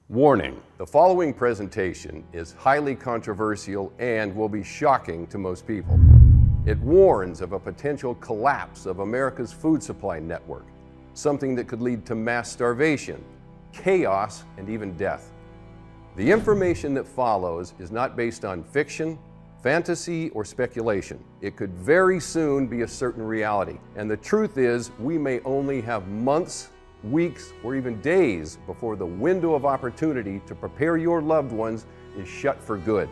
Warning: the following presentation is highly controversial and will be shocking to most people. It warns of a potential collapse of America's food supply network, something that could lead to mass starvation, chaos, and even death. The information that follows is not based on fiction, fantasy, or speculation. It could very soon be a certain reality, and the truth is we may only have months, weeks, or even days before the window of opportunity to prepare your loved ones is shut for good.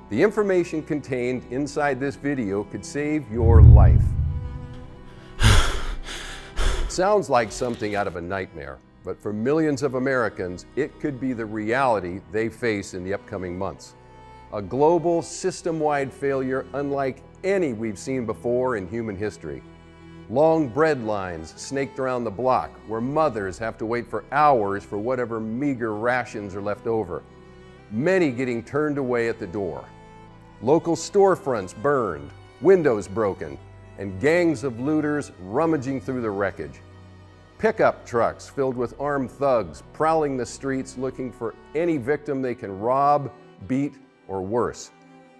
The information contained inside this video could save your life. It sounds like something out of a nightmare, but for millions of Americans, it could be the reality they face in the upcoming months. A global, system-wide failure unlike any we've seen before in human history. Long bread lines snaked around the block where mothers have to wait for hours for whatever meager rations are left over. Many getting turned away at the door. Local storefronts burned, windows broken, and gangs of looters rummaging through the wreckage. Pickup trucks filled with armed thugs prowling the streets looking for any victim they can rob, beat, or worse,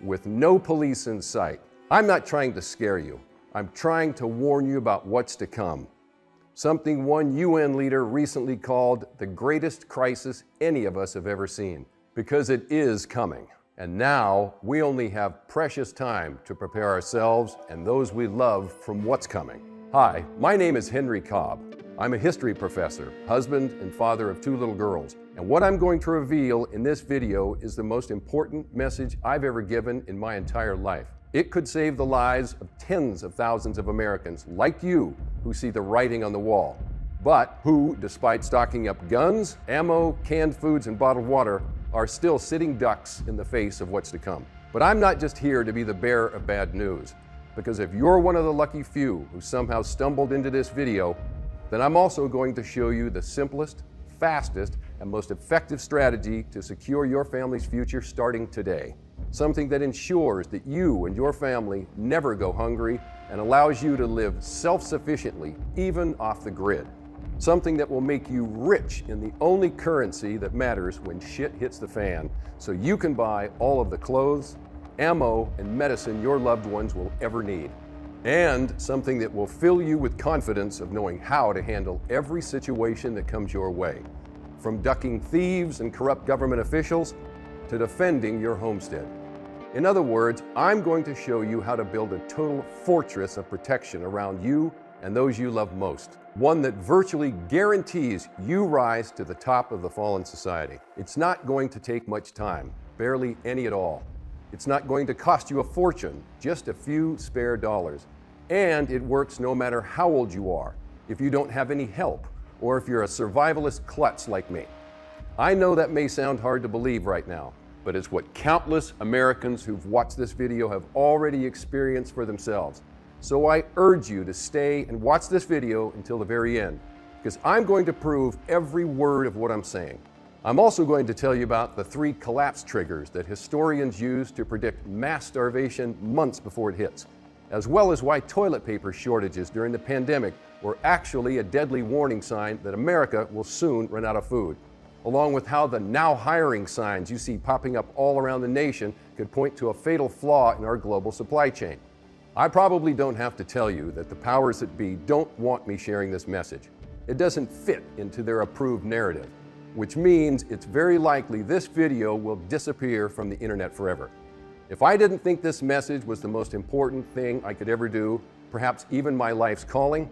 with no police in sight. I'm not trying to scare you. I'm trying to warn you about what's to come. Something one UN leader recently called the greatest crisis any of us have ever seen. Because it is coming. And now we only have precious time to prepare ourselves and those we love from what's coming. Hi, my name is Henry Cobb. I'm a history professor, husband, and father of 2 little girls. And what I'm going to reveal in this video is the most important message I've ever given in my entire life. It could save the lives of tens of thousands of Americans like you who see the writing on the wall, but who, despite stocking up guns, ammo, canned foods, and bottled water, are still sitting ducks in the face of what's to come. But I'm not just here to be the bearer of bad news, because if you're one of the lucky few who somehow stumbled into this video, then I'm also going to show you the simplest, fastest, and most effective strategy to secure your family's future starting today. Something that ensures that you and your family never go hungry and allows you to live self-sufficiently, even off the grid. Something that will make you rich in the only currency that matters when shit hits the fan, so you can buy all of the clothes, ammo, and medicine your loved ones will ever need. And something that will fill you with confidence of knowing how to handle every situation that comes your way, from ducking thieves and corrupt government officials to defending your homestead. In other words, I'm going to show you how to build a total fortress of protection around you and those you love most. One that virtually guarantees you rise to the top of the fallen society. It's not going to take much time, barely any at all. It's not going to cost you a fortune, just a few spare dollars. And it works no matter how old you are, if you don't have any help, or if you're a survivalist klutz like me. I know that may sound hard to believe right now, but it's what countless Americans who've watched this video have already experienced for themselves. So I urge you to stay and watch this video until the very end, because I'm going to prove every word of what I'm saying. I'm also going to tell you about the 3 collapse triggers that historians use to predict mass starvation months before it hits, as well as why toilet paper shortages during the pandemic were actually a deadly warning sign that America will soon run out of food, along with how the now hiring signs you see popping up all around the nation could point to a fatal flaw in our global supply chain. I probably don't have to tell you that the powers that be don't want me sharing this message. It doesn't fit into their approved narrative, which means it's very likely this video will disappear from the internet forever. If I didn't think this message was the most important thing I could ever do, perhaps even my life's calling,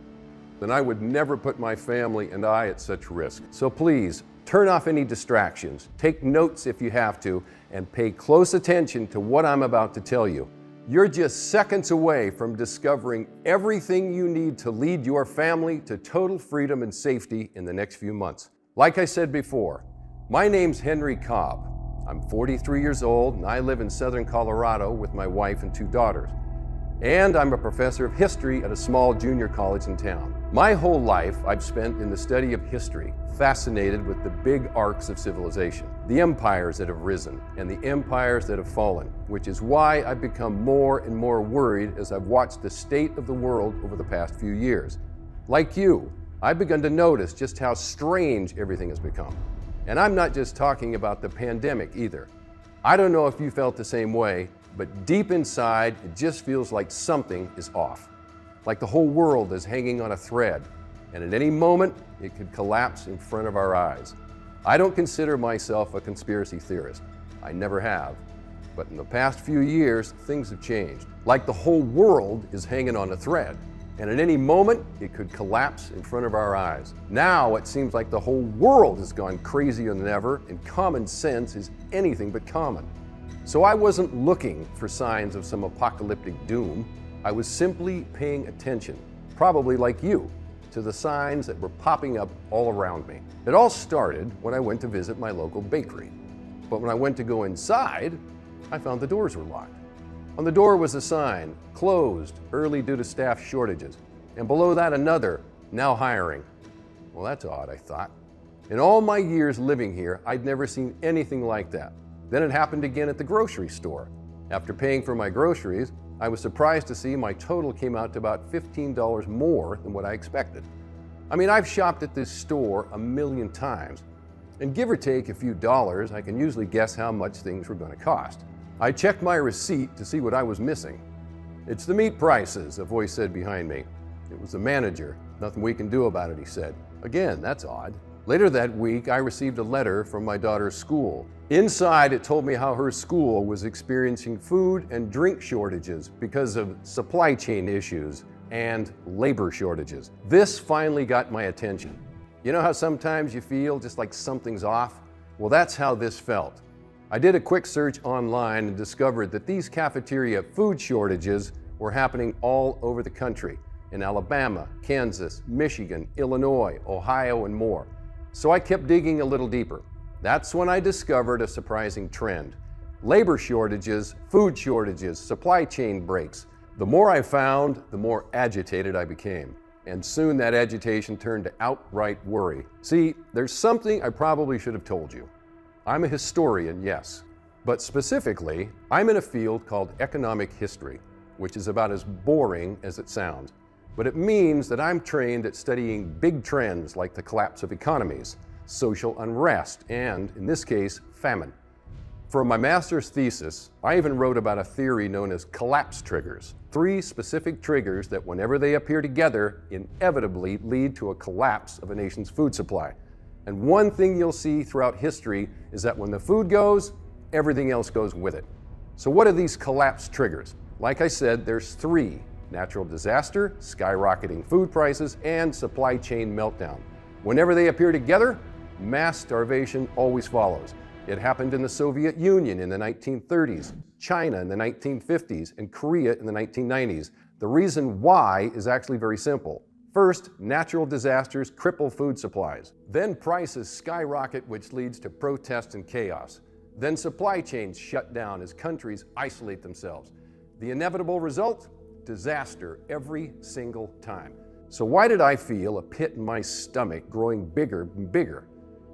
then I would never put my family and I at such risk. So please, turn off any distractions, take notes if you have to, and pay close attention to what I'm about to tell you. You're just seconds away from discovering everything you need to lead your family to total freedom and safety in the next few months. Like I said before, my name's Henry Cobb. I'm 43 years old and I live in southern Colorado with my wife and 2 daughters. And I'm a professor of history at a small junior college in town. My whole life I've spent in the study of history, fascinated with the big arcs of civilization, the empires that have risen and the empires that have fallen, which is why I've become more and more worried as I've watched the state of the world over the past few years. Like you, I've begun to notice just how strange everything has become. And I'm not just talking about the pandemic either. I don't know if you felt the same way, but deep inside, it just feels like something is off. Like the whole world is hanging on a thread, and at any moment, it could collapse in front of our eyes. I don't consider myself a conspiracy theorist. I never have. But in the past few years, things have changed. Like the whole world is hanging on a thread, and at any moment, it could collapse in front of our eyes. Now, it seems like the whole world has gone crazier than ever, and common sense is anything but common. So I wasn't looking for signs of some apocalyptic doom. I was simply paying attention, probably like you, to the signs that were popping up all around me. It all started when I went to visit my local bakery. But when I went to go inside, I found the doors were locked. On the door was a sign, closed early due to staff shortages. And below that another, now hiring. Well, that's odd, I thought. In all my years living here, I'd never seen anything like that. Then it happened again at the grocery store. After paying for my groceries, I was surprised to see my total came out to about $15 more than what I expected. I mean, I've shopped at this store a million times, and give or take a few dollars, I can usually guess how much things were going to cost. I checked my receipt to see what I was missing. "It's the meat prices," a voice said behind me. It was the manager. "Nothing we can do about it," he said. Again, that's odd. Later that week, I received a letter from my daughter's school. Inside, it told me how her school was experiencing food and drink shortages because of supply chain issues and labor shortages. This finally got my attention. You know how sometimes you feel just like something's off? Well, that's how this felt. I did a quick search online and discovered that these cafeteria food shortages were happening all over the country, in Alabama, Kansas, Michigan, Illinois, Ohio, and more. So I kept digging a little deeper. That's when I discovered a surprising trend. Labor shortages, food shortages, supply chain breaks. The more I found, the more agitated I became. And soon that agitation turned to outright worry. See, there's something I probably should have told you. I'm a historian, yes, but specifically, I'm in a field called economic history, which is about as boring as it sounds. But it means that I'm trained at studying big trends like the collapse of economies, social unrest, and, in this case, famine. For my master's thesis, I even wrote about a theory known as collapse triggers, 3 specific triggers that, whenever they appear together, inevitably lead to a collapse of a nation's food supply. And one thing you'll see throughout history is that when the food goes, everything else goes with it. So what are these collapse triggers? Like I said, there's 3: natural disaster, skyrocketing food prices, and supply chain meltdown. Whenever they appear together, mass starvation always follows. It happened in the Soviet Union in the 1930s, China in the 1950s, and Korea in the 1990s. The reason why is actually very simple. First, natural disasters cripple food supplies. Then prices skyrocket, which leads to protests and chaos. Then supply chains shut down as countries isolate themselves. The inevitable result? Disaster every single time. So why did I feel a pit in my stomach growing bigger and bigger?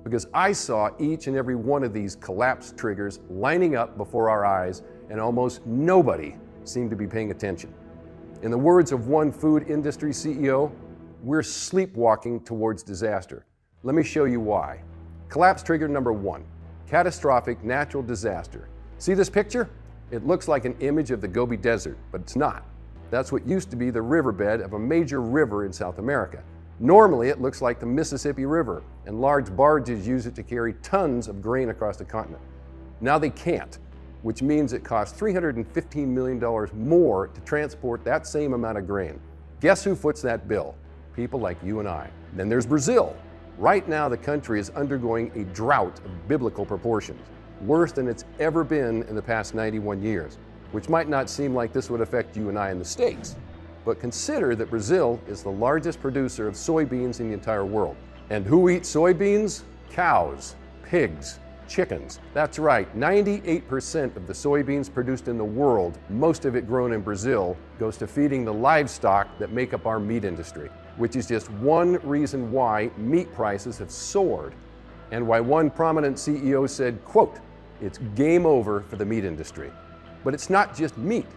Because I saw each and every one of these collapse triggers lining up before our eyes, and almost nobody seemed to be paying attention. In the words of one food industry CEO, we're sleepwalking towards disaster. Let me show you why. Collapse trigger number 1, catastrophic natural disaster. See this picture? It looks like an image of the Gobi Desert, but it's not. That's what used to be the riverbed of a major river in South America. Normally, it looks like the Mississippi River, and large barges use it to carry tons of grain across the continent. Now they can't, which means it costs $315 million more to transport that same amount of grain. Guess who foots that bill? People like you and I. Then there's Brazil. Right now, the country is undergoing a drought of biblical proportions, worse than it's ever been in the past 91 years, which might not seem like this would affect you and I in the States. But consider that Brazil is the largest producer of soybeans in the entire world. And who eats soybeans? Cows, pigs, chickens. That's right, 98% of the soybeans produced in the world, most of it grown in Brazil, goes to feeding the livestock that make up our meat industry, which is just one reason why meat prices have soared, and why one prominent CEO said, quote, "It's game over for the meat industry." But it's not just meat.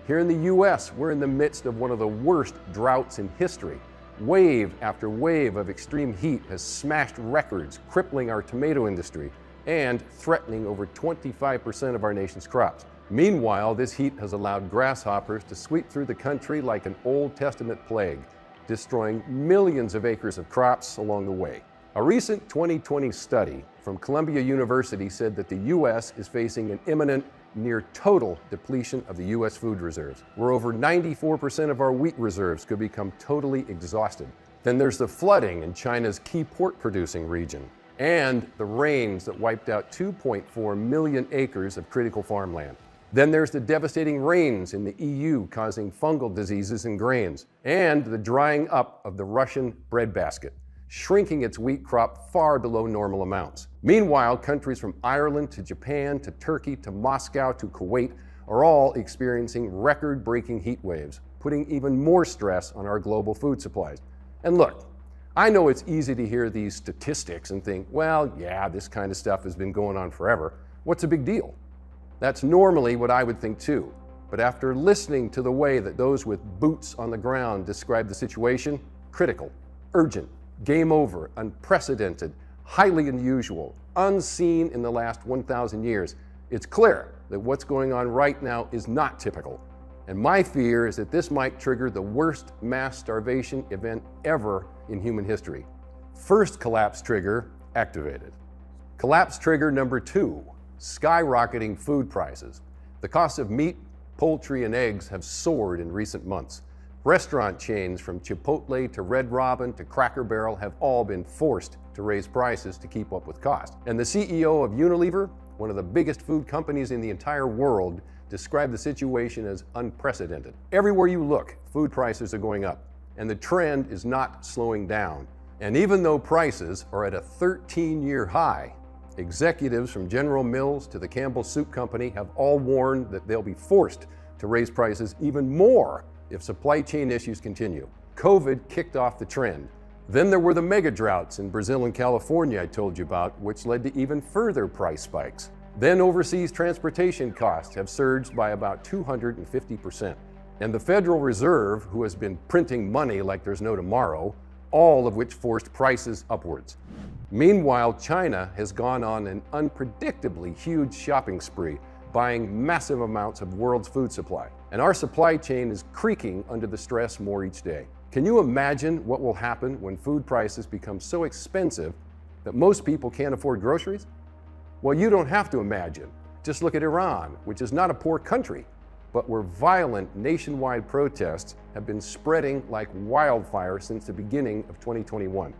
Here in the US, we're in the midst of one of the worst droughts in history. Wave after wave of extreme heat has smashed records, crippling our tomato industry and threatening over 25% of our nation's crops. Meanwhile, this heat has allowed grasshoppers to sweep through the country like an Old Testament plague, destroying millions of acres of crops along the way. A recent 2020 study from Columbia University said that the U.S. is facing an imminent, near total depletion of the U.S. food reserves, where over 94% of our wheat reserves could become totally exhausted. Then there's the flooding in China's key pork-producing region, and the rains that wiped out 2.4 million acres of critical farmland. Then there's the devastating rains in the EU causing fungal diseases in grains, and the drying up of the Russian breadbasket, shrinking its wheat crop far below normal amounts. Meanwhile, countries from Ireland to Japan to Turkey to Moscow to Kuwait are all experiencing record-breaking heat waves, putting even more stress on our global food supplies. And look, I know it's easy to hear these statistics and think, well, yeah, this kind of stuff has been going on forever. What's a big deal? That's normally what I would think too. But after listening to the way that those with boots on the ground describe the situation, critical, urgent, game over, unprecedented, highly unusual, unseen in the last 1,000 years, it's clear that what's going on right now is not typical. And my fear is that this might trigger the worst mass starvation event ever in human history. First collapse trigger activated. Collapse trigger number 2, skyrocketing food prices. The cost of meat, poultry, and eggs have soared in recent months. Restaurant chains from Chipotle to Red Robin to Cracker Barrel have all been forced to raise prices to keep up with cost. And the CEO of Unilever, one of the biggest food companies in the entire world, described the situation as unprecedented. Everywhere you look, food prices are going up, and the trend is not slowing down. And even though prices are at a 13-year high, executives from General Mills to the Campbell Soup Company have all warned that they'll be forced to raise prices even more if supply chain issues continue. COVID kicked off the trend. Then there were the mega droughts in Brazil and California I told you about, which led to even further price spikes. Then overseas transportation costs have surged by about 250%. And the Federal Reserve, who has been printing money like there's no tomorrow, all of which forced prices upwards. Meanwhile, China has gone on an unpredictably huge shopping spree, buying massive amounts of world's food supply. And our supply chain is creaking under the stress more each day. Can you imagine what will happen when food prices become so expensive that most people can't afford groceries? Well, you don't have to imagine. Just look at Iran, which is not a poor country, but where violent nationwide protests have been spreading like wildfire since the beginning of 2021.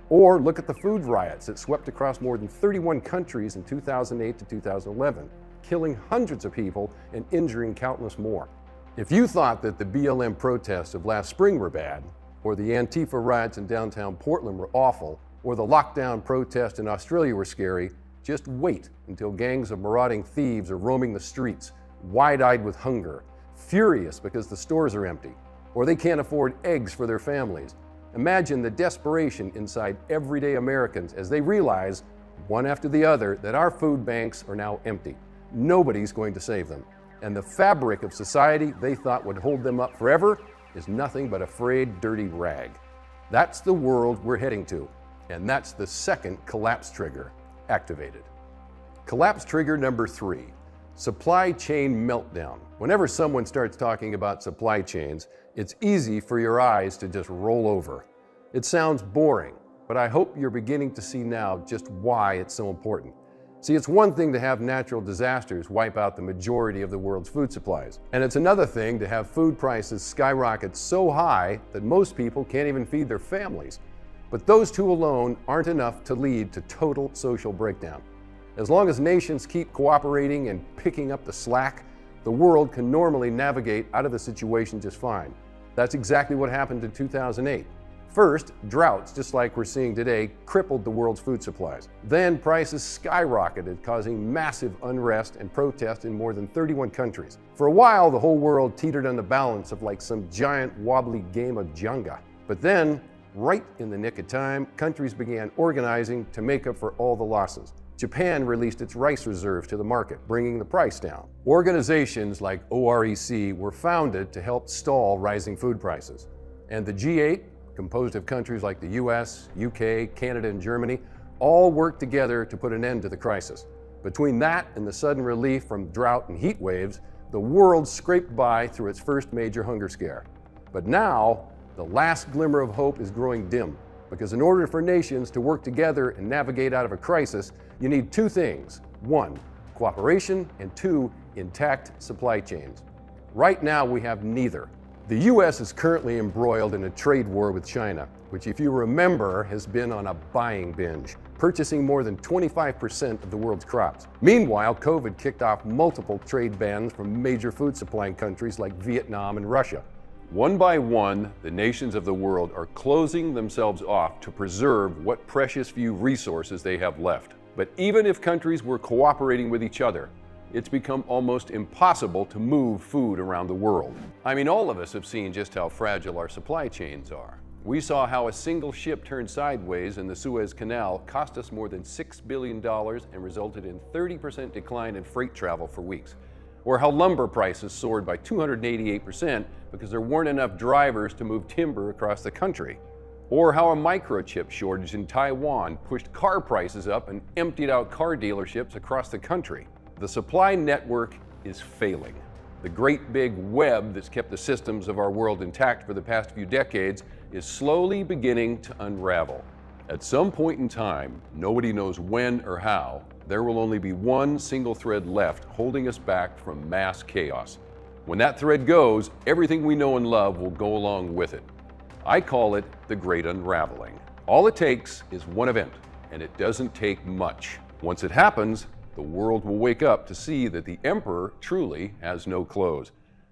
Or look at the food riots that swept across more than 31 countries in 2008 to 2011, killing hundreds of people and injuring countless more. If you thought that the BLM protests of last spring were bad, or the Antifa riots in downtown Portland were awful, or the lockdown protests in Australia were scary, just wait until gangs of marauding thieves are roaming the streets, wide-eyed with hunger, furious because the stores are empty, or they can't afford eggs for their families. Imagine the desperation inside everyday Americans as they realize, one after the other, that our food banks are now empty. Nobody's going to save them. And the fabric of society they thought would hold them up forever is nothing but a frayed, dirty rag. That's the world we're heading to. And that's the second collapse trigger activated. Collapse trigger number 3, supply chain meltdown. Whenever someone starts talking about supply chains, it's easy for your eyes to just roll over. It sounds boring, but I hope you're beginning to see now just why it's so important. See, it's one thing to have natural disasters wipe out the majority of the world's food supplies. And it's another thing to have food prices skyrocket so high that most people can't even feed their families. But those two alone aren't enough to lead to total social breakdown. As long as nations keep cooperating and picking up the slack, the world can normally navigate out of the situation just fine. That's exactly what happened in 2008. First, droughts, just like we're seeing today, crippled the world's food supplies. Then prices skyrocketed, causing massive unrest and protest in more than 31 countries. For a while, the whole world teetered on the balance of like some giant wobbly game of Jenga. But then, right in the nick of time, countries began organizing to make up for all the losses. Japan released its rice reserves to the market, bringing the price down. Organizations like OREC were founded to help stall rising food prices. And the G8, composed of countries like the US, UK, Canada, and Germany, all worked together to put an end to the crisis. Between that and the sudden relief from drought and heat waves, the world scraped by through its first major hunger scare. But now, the last glimmer of hope is growing dim, because in order for nations to work together and navigate out of a crisis, you need two things. One, cooperation, and two, intact supply chains. Right now, we have neither. The US is currently embroiled in a trade war with China, which, if you remember, has been on a buying binge, purchasing more than 25% of the world's crops. Meanwhile, COVID kicked off multiple trade bans from major food supplying countries like Vietnam and Russia. One by one, the nations of the world are closing themselves off to preserve what precious few resources they have left. But even if countries were cooperating with each other, it's become almost impossible to move food around the world. I mean, all of us have seen just how fragile our supply chains are. We saw how a single ship turned sideways in the Suez Canal cost us more than $6 billion and resulted in 30% decline in freight travel for weeks. Or how lumber prices soared by 288% because there weren't enough drivers to move timber across the country. Or how a microchip shortage in Taiwan pushed car prices up and emptied out car dealerships across the country. The supply network is failing. The great big web that's kept the systems of our world intact for the past few decades is slowly beginning to unravel. At some point in time, nobody knows when or how, there will only be one single thread left holding us back from mass chaos. When that thread goes, everything we know and love will go along with it. I call it the Great Unraveling. All it takes is one event, and it doesn't take much. Once it happens, the world will wake up to see that the emperor truly has no clothes.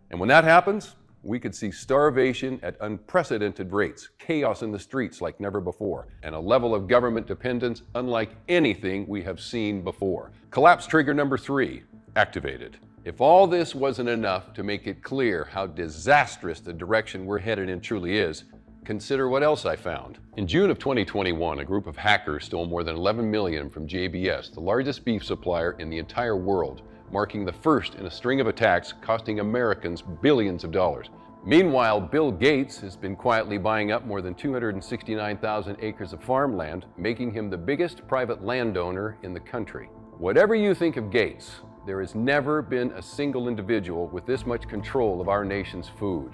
And when that happens, we could see starvation at unprecedented rates, chaos in the streets like never before, and a level of government dependence unlike anything we have seen before. Collapse trigger number 3, activated. If all this wasn't enough to make it clear how disastrous the direction we're headed in truly is, consider what else I found. In June of 2021, a group of hackers stole more than 11 million from JBS, the largest beef supplier in the entire world, marking the first in a string of attacks costing Americans billions of dollars. Meanwhile, Bill Gates has been quietly buying up more than 269,000 acres of farmland, making him the biggest private landowner in the country. Whatever you think of Gates, there has never been a single individual with this much control of our nation's food.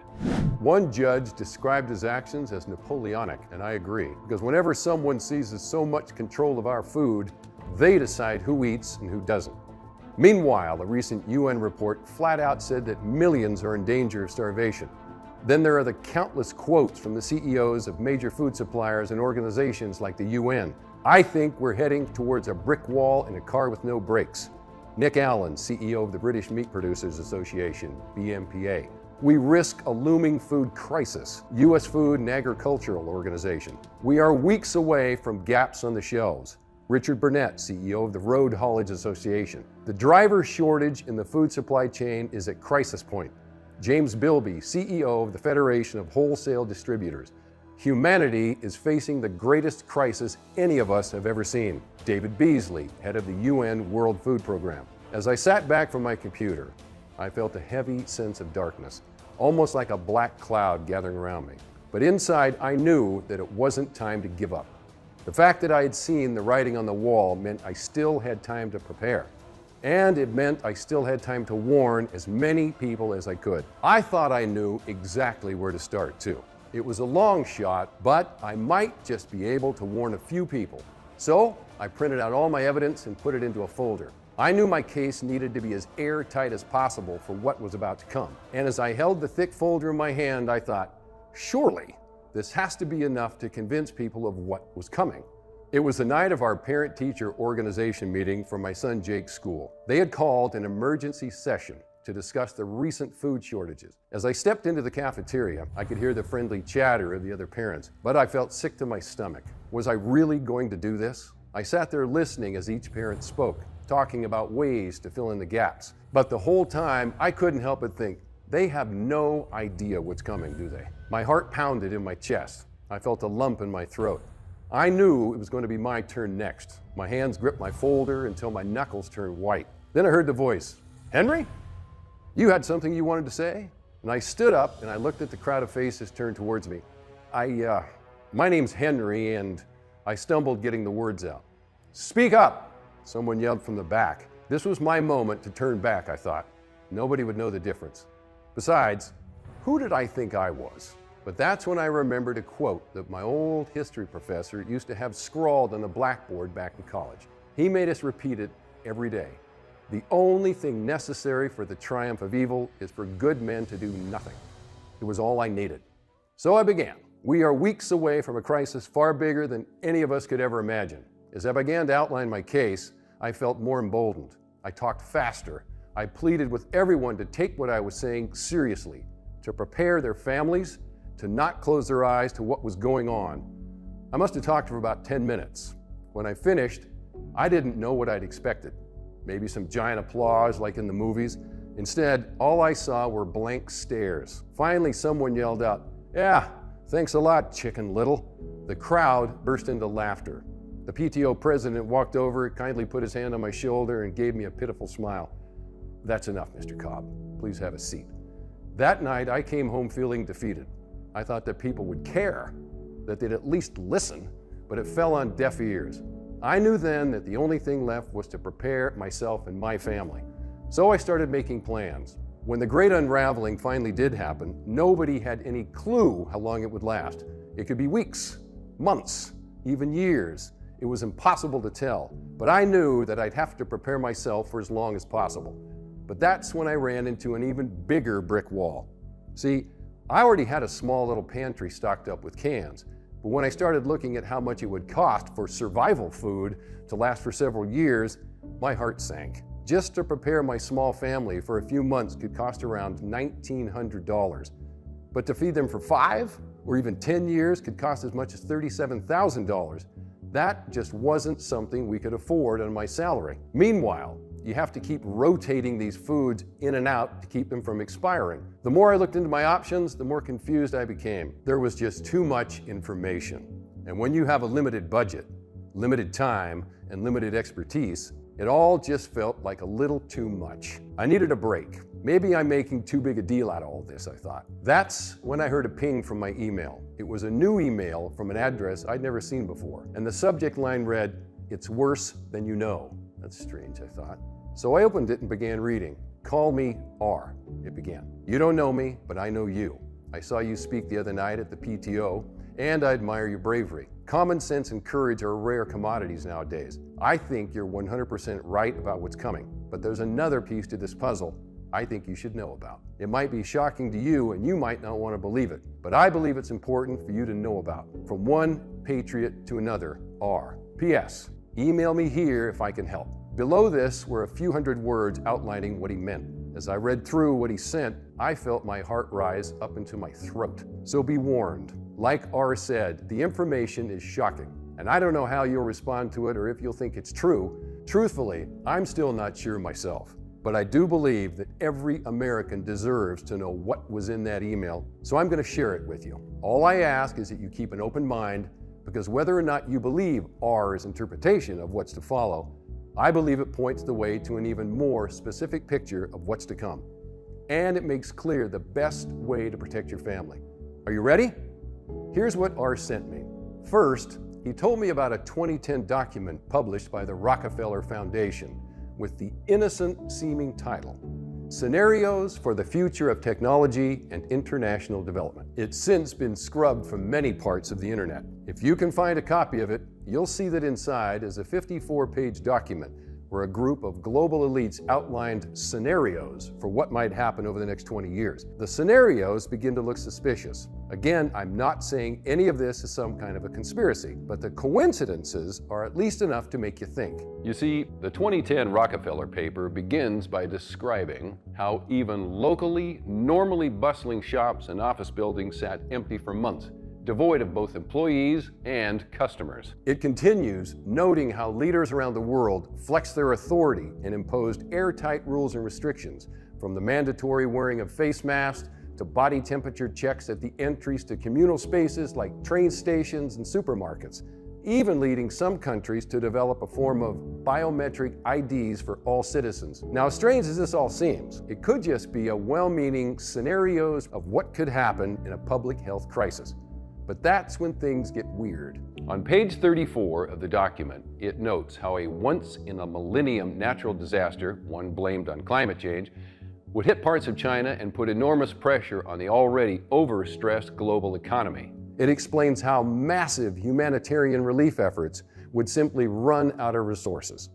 One judge described his actions as Napoleonic, and I agree, because whenever someone seizes so much control of our food, they decide who eats and who doesn't. Meanwhile, a recent UN report flat out said that millions are in danger of starvation. Then there are the countless quotes from the CEOs of major food suppliers and organizations like the UN. I think we're heading towards a brick wall in a car with no brakes. Nick Allen, CEO of the British Meat Producers Association, BMPA. We risk a looming food crisis, U.S. Food and Agricultural Organization. We are weeks away from gaps on the shelves. Richard Burnett, CEO of the Road Haulage Association. The driver shortage in the food supply chain is at crisis point. James Bilby, CEO of the Federation of Wholesale Distributors. Humanity is facing the greatest crisis any of us have ever seen. David Beasley, head of the UN World Food Program. As I sat back from my computer, I felt a heavy sense of darkness, almost like a black cloud gathering around me. But inside, I knew that it wasn't time to give up. The fact that I had seen the writing on the wall meant I still had time to prepare. And it meant I still had time to warn as many people as I could. I thought I knew exactly where to start, too. It was a long shot, but I might just be able to warn a few people. So I printed out all my evidence and put it into a folder. I knew my case needed to be as airtight as possible for what was about to come. And as I held the thick folder in my hand, I thought, surely this has to be enough to convince people of what was coming. It was the night of our parent-teacher organization meeting for my son Jake's school. They had called an emergency session to discuss the recent food shortages. As I stepped into the cafeteria, I could hear the friendly chatter of the other parents, but I felt sick to my stomach. Was I really going to do this? I sat there listening as each parent spoke, talking about ways to fill in the gaps. But the whole time, I couldn't help but think, they have no idea what's coming, do they? My heart pounded in my chest. I felt a lump in my throat. I knew it was going to be my turn next. My hands gripped my folder until my knuckles turned white. Then I heard the voice, "Henry? You had something you wanted to say?" And I stood up and I looked at the crowd of faces turned towards me. I My name's Henry, and I stumbled getting the words out. Speak up, someone yelled from the back. This was my moment to turn back, I thought. Nobody would know the difference. Besides, who did I think I was? But that's when I remembered a quote that my old history professor used to have scrawled on the blackboard back in college. He made us repeat it every day. The only thing necessary for the triumph of evil is for good men to do nothing. It was all I needed. So I began. We are weeks away from a crisis far bigger than any of us could ever imagine. As I began to outline my case, I felt more emboldened. I talked faster. I pleaded with everyone to take what I was saying seriously, to prepare their families, to not close their eyes to what was going on. I must have talked for about 10 minutes. When I finished, I didn't know what I'd expected. Maybe some giant applause like in the movies. Instead, all I saw were blank stares. Finally, someone yelled out, "Yeah, thanks a lot, Chicken Little." The crowd burst into laughter. The PTO president walked over, kindly put his hand on my shoulder, and gave me a pitiful smile. "That's enough, Mr. Cobb. Please have a seat." That night, I came home feeling defeated. I thought that people would care, that they'd at least listen, but it fell on deaf ears. I knew then that the only thing left was to prepare myself and my family. So I started making plans. When the great unraveling finally did happen, nobody had any clue how long it would last. It could be weeks, months, even years. It was impossible to tell, but I knew that I'd have to prepare myself for as long as possible. But that's when I ran into an even bigger brick wall. See, I already had a small little pantry stocked up with cans, but when I started looking at how much it would cost for survival food to last for several years, my heart sank. Just to prepare my small family for a few months could cost around $1,900. But to feed them for 5 or even 10 years could cost as much as $37,000. That just wasn't something we could afford on my salary. Meanwhile, you have to keep rotating these foods in and out to keep them from expiring. The more I looked into my options, the more confused I became. There was just too much information. And when you have a limited budget, limited time, and limited expertise, it all just felt like a little too much. I needed a break. Maybe I'm making too big a deal out of all this, I thought. That's when I heard a ping from my email. It was a new email from an address I'd never seen before. And the subject line read, "It's worse than you know." That's strange, I thought. So I opened it and began reading. "Call me R," it began. "You don't know me, but I know you. I saw you speak the other night at the PTO, and I admire your bravery. Common sense and courage are rare commodities nowadays. I think you're 100% right about what's coming, but there's another piece to this puzzle I think you should know about. It might be shocking to you, and you might not want to believe it, but I believe it's important for you to know about. From one patriot to another, R. P.S. Email me here if I can help." Below this were a few hundred words outlining what he meant. As I read through what he sent, I felt my heart rise up into my throat. So be warned. Like R said, the information is shocking, and I don't know how you'll respond to it or if you'll think it's true. Truthfully, I'm still not sure myself, but I do believe that every American deserves to know what was in that email, so I'm going to share it with you. All I ask is that you keep an open mind, because whether or not you believe R's interpretation of what's to follow, I believe it points the way to an even more specific picture of what's to come. And it makes clear the best way to protect your family. Are you ready? Here's what R sent me. First, he told me about a 2010 document published by the Rockefeller Foundation with the innocent-seeming title, "Scenarios for the Future of Technology and International Development." It's since been scrubbed from many parts of the internet. If you can find a copy of it, you'll see that inside is a 54-page document where a group of global elites outlined scenarios for what might happen over the next 20 years. The scenarios begin to look suspicious. Again, I'm not saying any of this is some kind of a conspiracy, but the coincidences are at least enough to make you think. You see, the 2010 Rockefeller paper begins by describing how even locally, normally bustling shops and office buildings sat empty for months, devoid of both employees and customers. It continues, noting how leaders around the world flexed their authority and imposed airtight rules and restrictions, from the mandatory wearing of face masks to body temperature checks at the entries to communal spaces like train stations and supermarkets, even leading some countries to develop a form of biometric IDs for all citizens. Now, as strange as this all seems, it could just be a well-meaning scenarios of what could happen in a public health crisis. But that's when things get weird. On page 34 of the document, it notes how a once-in-a-millennium natural disaster, one blamed on climate change, would hit parts of China and put enormous pressure on the already overstressed global economy. It explains how massive humanitarian relief efforts would simply run out of resources.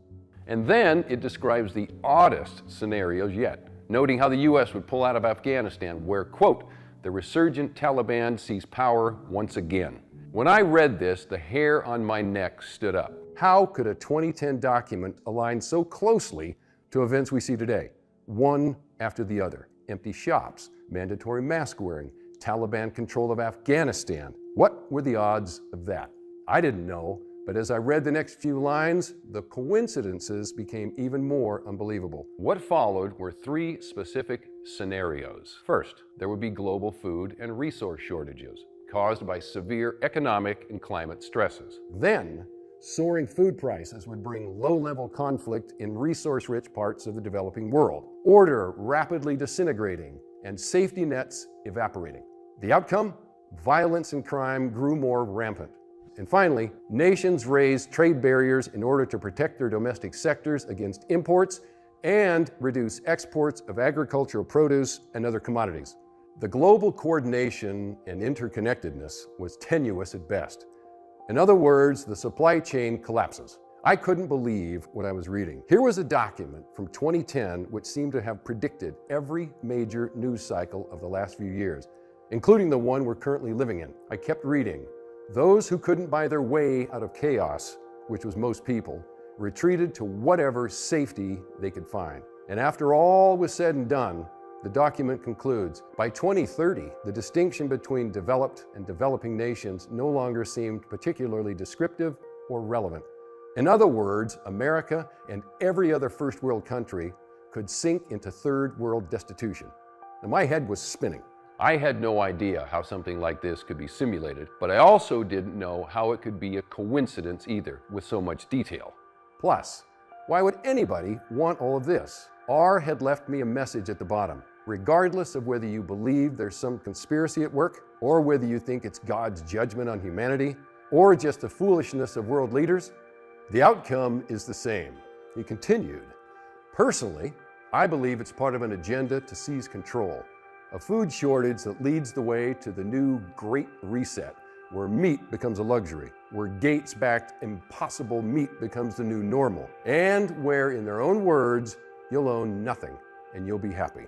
And then it describes the oddest scenarios yet, noting how the U.S. would pull out of Afghanistan where, quote, the resurgent Taliban seize power once again. When I read this, the hair on my neck stood up. How could a 2010 document align so closely to events we see today? One after the other. Empty shops, mandatory mask wearing, Taliban control of Afghanistan. What were the odds of that? I didn't know, but as I read the next few lines, the coincidences became even more unbelievable. What followed were three specific scenarios. First, there would be global food and resource shortages caused by severe economic and climate stresses. Then, soaring food prices would bring low-level conflict in resource-rich parts of the developing world, order rapidly disintegrating, and safety nets evaporating. The outcome? Violence and crime grew more rampant. And finally, nations raised trade barriers in order to protect their domestic sectors against imports and reduce exports of agricultural produce and other commodities. The global coordination and interconnectedness was tenuous at best. In other words, the supply chain collapses. I couldn't believe what I was reading. Here was a document from 2010 which seemed to have predicted every major news cycle of the last few years, including the one we're currently living in. I kept reading. Those who couldn't buy their way out of chaos, which was most people, retreated to whatever safety they could find. And after all was said and done, the document concludes, by 2030, the distinction between developed and developing nations no longer seemed particularly descriptive or relevant. In other words, America and every other first world country could sink into third world destitution. And my head was spinning. I had no idea how something like this could be simulated, but I also didn't know how it could be a coincidence either, with so much detail. Plus, why would anybody want all of this? R had left me a message at the bottom. Regardless of whether you believe there's some conspiracy at work, or whether you think it's God's judgment on humanity, or just the foolishness of world leaders, the outcome is the same. He continued, personally, I believe it's part of an agenda to seize control. A food shortage that leads the way to the new Great Reset, where meat becomes a luxury, where Gates-backed impossible meat becomes the new normal, and where, in their own words, you'll own nothing and you'll be happy.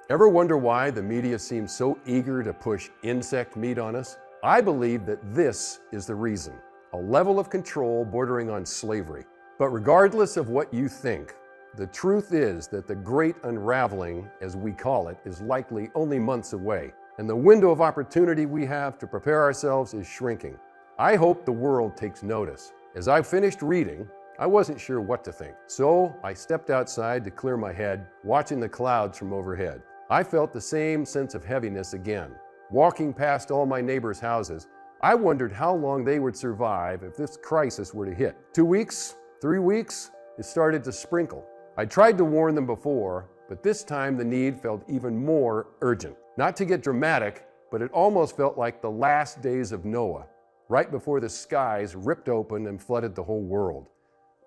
Ever wonder why the media seems so eager to push insect meat on us? I believe that this is the reason, a level of control bordering on slavery. But regardless of what you think, the truth is that the great unraveling, as we call it, is likely only months away, and the window of opportunity we have to prepare ourselves is shrinking. I hope the world takes notice. As I finished reading, I wasn't sure what to think, so I stepped outside to clear my head, watching the clouds from overhead. I felt the same sense of heaviness again. Walking past all my neighbors' houses, I wondered how long they would survive if this crisis were to hit. 2 weeks? 3 weeks? It started to sprinkle. I tried to warn them before, but this time the need felt even more urgent. Not to get dramatic, but it almost felt like the last days of Noah, right before the skies ripped open and flooded the whole world.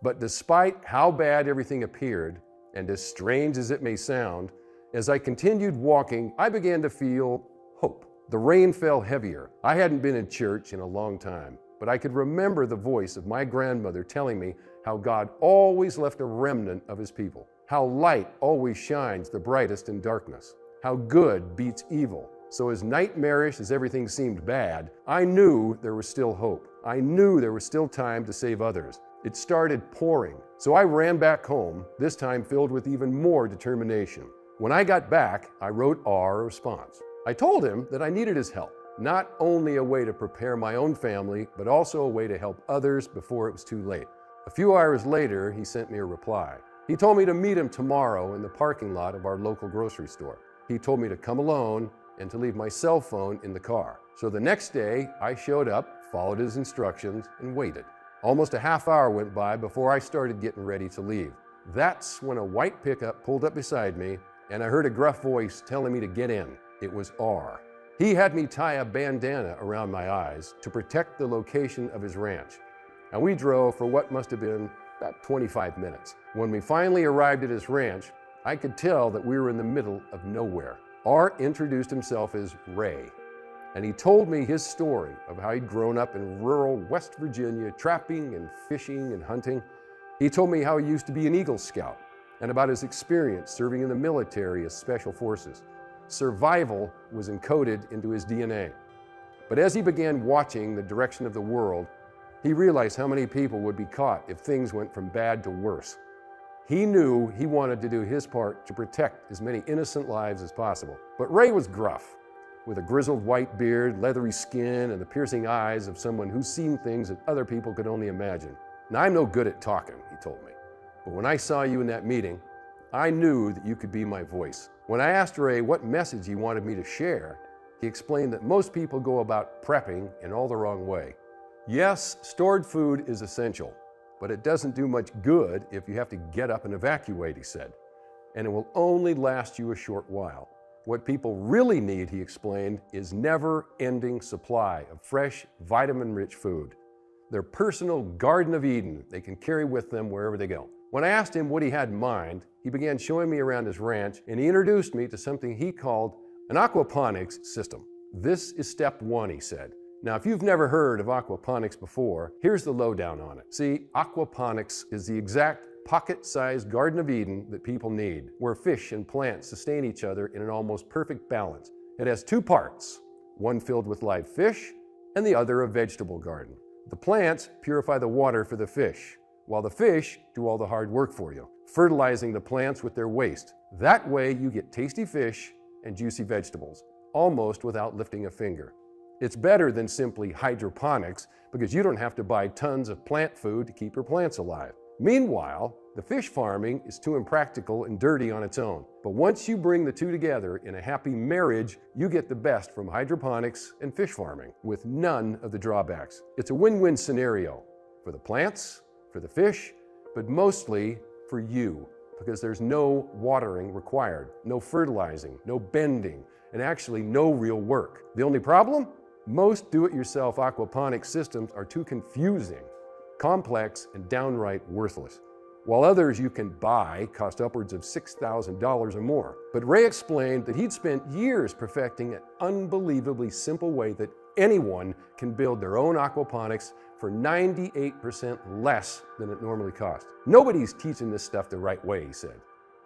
But despite how bad everything appeared, and as strange as it may sound, as I continued walking, I began to feel hope. The rain fell heavier. I hadn't been in church in a long time, but I could remember the voice of my grandmother telling me how God always left a remnant of his people, how light always shines the brightest in darkness, how good beats evil. So as nightmarish as everything seemed bad, I knew there was still hope. I knew there was still time to save others. It started pouring, so I ran back home, this time filled with even more determination. When I got back, I wrote R a response. I told him that I needed his help, not only a way to prepare my own family, but also a way to help others before it was too late. A few hours later, he sent me a reply. He told me to meet him tomorrow in the parking lot of our local grocery store. He told me to come alone and to leave my cell phone in the car. So the next day, I showed up, followed his instructions, and waited. Almost a half hour went by before I started getting ready to leave. That's when a white pickup pulled up beside me, and I heard a gruff voice telling me to get in. It was R. He had me tie a bandana around my eyes to protect the location of his ranch, and we drove for what must have been about 25 minutes. When we finally arrived at his ranch, I could tell that we were in the middle of nowhere. Art introduced himself as Ray, and he told me his story of how he'd grown up in rural West Virginia, trapping and fishing and hunting. He told me how he used to be an Eagle Scout and about his experience serving in the military as Special Forces. Survival was encoded into his DNA. But as he began watching the direction of the world, he realized how many people would be caught if things went from bad to worse. He knew he wanted to do his part to protect as many innocent lives as possible. But Ray was gruff, with a grizzled white beard, leathery skin, and the piercing eyes of someone who's seen things that other people could only imagine. Now, I'm no good at talking, he told me, but when I saw you in that meeting, I knew that you could be my voice. When I asked Ray what message he wanted me to share, he explained that most people go about prepping in all the wrong way. Yes, stored food is essential, but it doesn't do much good if you have to get up and evacuate, he said, and it will only last you a short while. What people really need, he explained, is never-ending supply of fresh, vitamin-rich food. Their personal Garden of Eden they can carry with them wherever they go. When I asked him what he had in mind, he began showing me around his ranch, and he introduced me to something he called an aquaponics system. This is step one, he said. Now, if you've never heard of aquaponics before, here's the lowdown on it. See, aquaponics is the exact pocket-sized Garden of Eden that people need, where fish and plants sustain each other in an almost perfect balance. It has two parts, one filled with live fish and the other a vegetable garden. The plants purify the water for the fish, while the fish do all the hard work for you, fertilizing the plants with their waste. That way you get tasty fish and juicy vegetables, almost without lifting a finger. It's better than simply hydroponics because you don't have to buy tons of plant food to keep your plants alive. Meanwhile, the fish farming is too impractical and dirty on its own. But once you bring the two together in a happy marriage, you get the best from hydroponics and fish farming with none of the drawbacks. It's a win-win scenario for the plants, for the fish, but mostly for you, because there's no watering required, no fertilizing, no bending, and actually no real work. The only problem? Most do-it-yourself aquaponics systems are too confusing, complex, and downright worthless, while others you can buy cost upwards of $6,000 or more. But Ray explained that he'd spent years perfecting an unbelievably simple way that anyone can build their own aquaponics for 98% less than it normally costs. Nobody's teaching this stuff the right way, he said.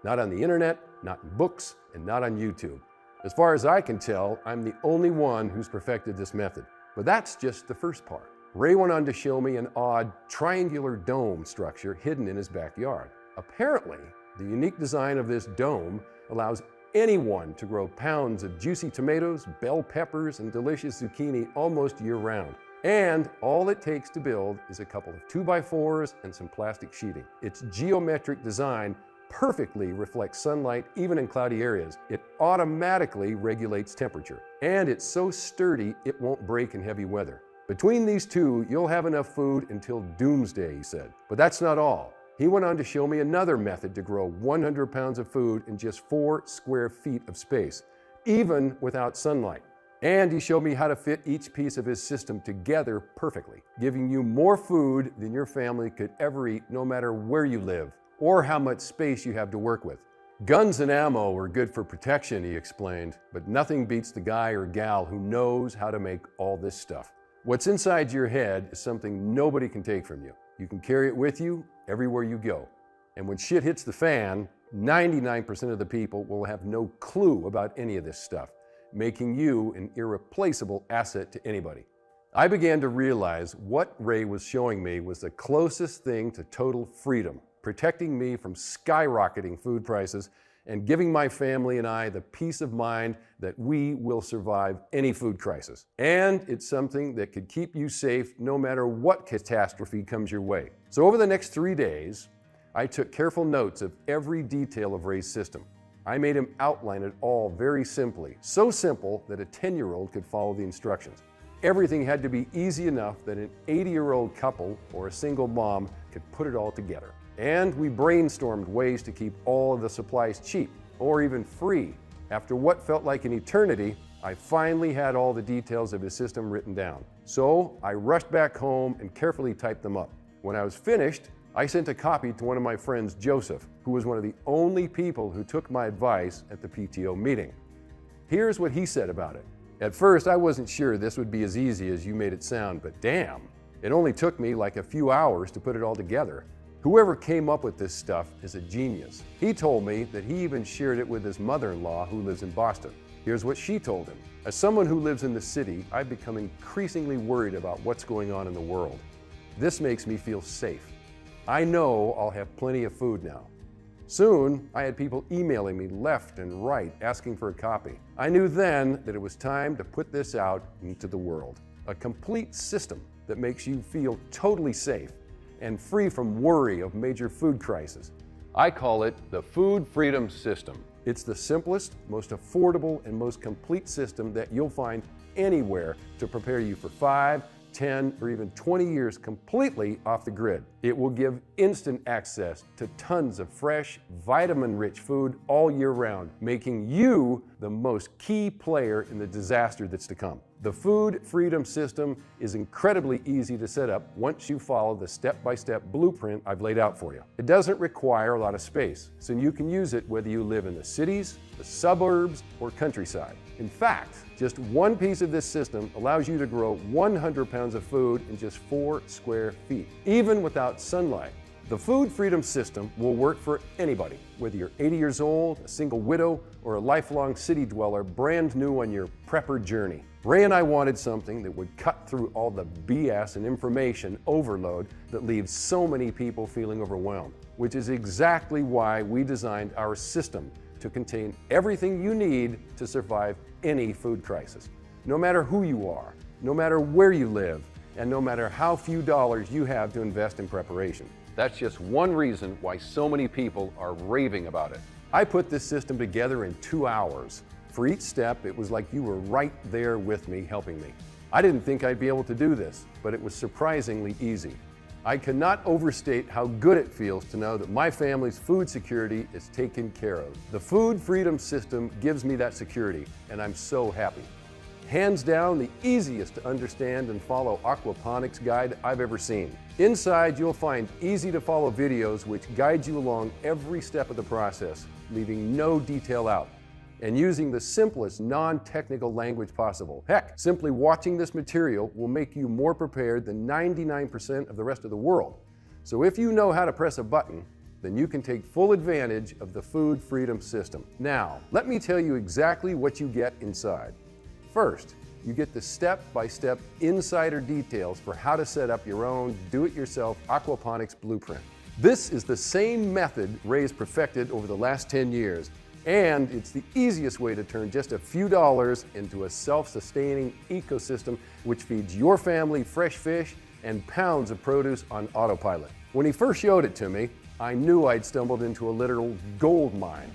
Not on the internet, not in books, and not on YouTube. As far as I can tell, I'm the only one who's perfected this method. But that's just the first part. Ray went on to show me an odd triangular dome structure hidden in his backyard. Apparently, the unique design of this dome allows anyone to grow pounds of juicy tomatoes, bell peppers, and delicious zucchini almost year-round. And all it takes to build is a couple of 2x4s and some plastic sheeting. Its geometric design perfectly reflects sunlight even in cloudy areas. It automatically regulates temperature. And it's so sturdy it won't break in heavy weather. Between these two, you'll have enough food until doomsday, he said. But that's not all. He went on to show me another method to grow 100 pounds of food in just 4 square feet of space, even without sunlight. And he showed me how to fit each piece of his system together perfectly, giving you more food than your family could ever eat, no matter where you live or how much space you have to work with. Guns and ammo are good for protection, he explained, but nothing beats the guy or gal who knows how to make all this stuff. What's inside your head is something nobody can take from you. You can carry it with you everywhere you go. And when shit hits the fan, 99% of the people will have no clue about any of this stuff, making you an irreplaceable asset to anybody. I began to realize what Ray was showing me was the closest thing to total freedom, protecting me from skyrocketing food prices and giving my family and I the peace of mind that we will survive any food crisis. And it's something that could keep you safe no matter what catastrophe comes your way. So over the next 3 days, I took careful notes of every detail of Ray's system. I made him outline it all very simply, so simple that a 10-year-old could follow the instructions. Everything had to be easy enough that an 80-year-old couple or a single mom could put it all together. And we brainstormed ways to keep all of the supplies cheap or even free. After what felt like an eternity, I finally had all the details of his system written down. So I rushed back home and carefully typed them up. When I was finished, I sent a copy to one of my friends, Joseph, who was one of the only people who took my advice at the PTO meeting. Here's what he said about it. At first, I wasn't sure this would be as easy as you made it sound, but damn, it only took me like a few hours to put it all together. Whoever came up with this stuff is a genius. He told me that he even shared it with his mother-in-law who lives in Boston. Here's what she told him. As someone who lives in the city, I've become increasingly worried about what's going on in the world. This makes me feel safe. I know I'll have plenty of food now. Soon, I had people emailing me left and right asking for a copy. I knew then that it was time to put this out into the world. A complete system that makes you feel totally safe and free from worry of major food crisis. I call it the Food Freedom System. It's the simplest, most affordable, and most complete system that you'll find anywhere to prepare you for 5, 10, or even 20 years completely off the grid. It will give instant access to tons of fresh, vitamin-rich food all year round, making you the most key player in the disaster that's to come. The Food Freedom System is incredibly easy to set up once you follow the step-by-step blueprint I've laid out for you. It doesn't require a lot of space, so you can use it whether you live in the cities, the suburbs, or countryside. In fact, just one piece of this system allows you to grow 100 pounds of food in just 4 square feet, even without sunlight. The Food Freedom System will work for anybody, whether you're 80 years old, a single widow, or a lifelong city dweller brand new on your prepper journey. Ray and I wanted something that would cut through all the BS and information overload that leaves so many people feeling overwhelmed, which is exactly why we designed our system to contain everything you need to survive any food crisis. No matter who you are, no matter where you live, and no matter how few dollars you have to invest in preparation. That's just one reason why so many people are raving about it. I put this system together in 2 hours. For each step, it was like you were right there with me, helping me. I didn't think I'd be able to do this, but it was surprisingly easy. I cannot overstate how good it feels to know that my family's food security is taken care of. The Food Freedom System gives me that security, and I'm so happy. Hands down, the easiest to understand and follow aquaponics guide I've ever seen. Inside, you'll find easy to follow videos which guide you along every step of the process, leaving no detail out, and using the simplest non-technical language possible. Heck, simply watching this material will make you more prepared than 99% of the rest of the world. So if you know how to press a button, then you can take full advantage of the Food Freedom System. Now, let me tell you exactly what you get inside. First, you get the step-by-step insider details for how to set up your own do-it-yourself aquaponics blueprint. This is the same method Ray's perfected over the last 10 years, and it's the easiest way to turn just a few dollars into a self-sustaining ecosystem which feeds your family fresh fish and pounds of produce on autopilot. When he first showed it to me, I knew I'd stumbled into a literal gold mine.